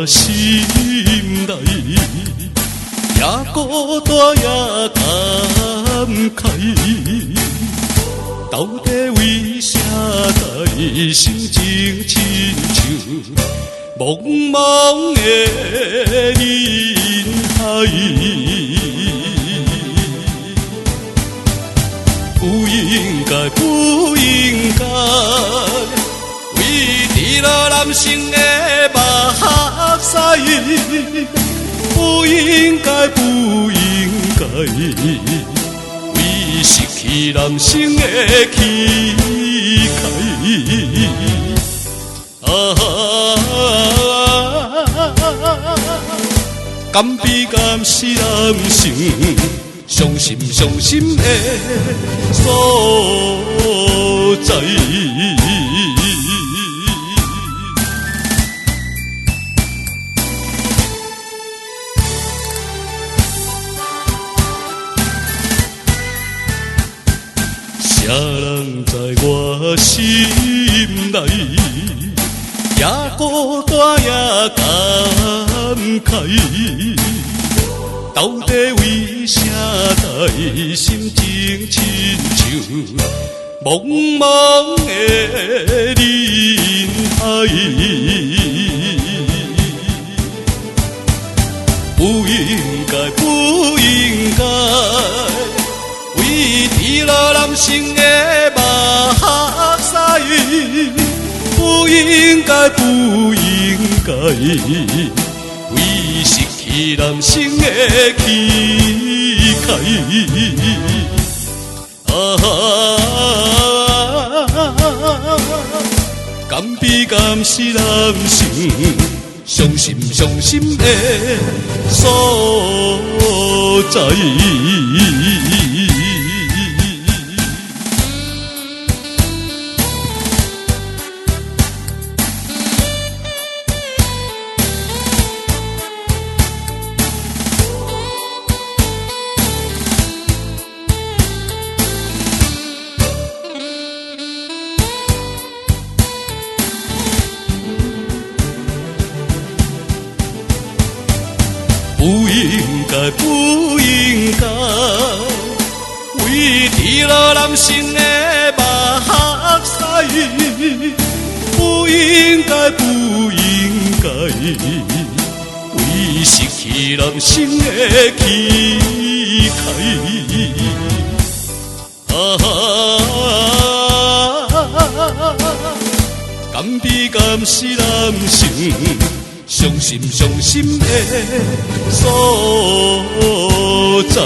心内也孤单也感慨，到底为啥在心情亲像茫茫的人海？不应该，不应该，为伫了男性的目屎，不应该，不应该，为失去男性的气概。甘比甘是男性伤心的所在。啥人在我心内，也孤单也感慨，到底为啥在心情亲像茫茫的人海？不应该，不应该，为伫了男性的目屎，不应该，不应该，为失去男性的气概。甘比甘是男性伤心的所在。不应该，不应该，为伫了男性的目屎，不应该，不应该，为失去男性的气概。甘比甘是男性伤心的所在。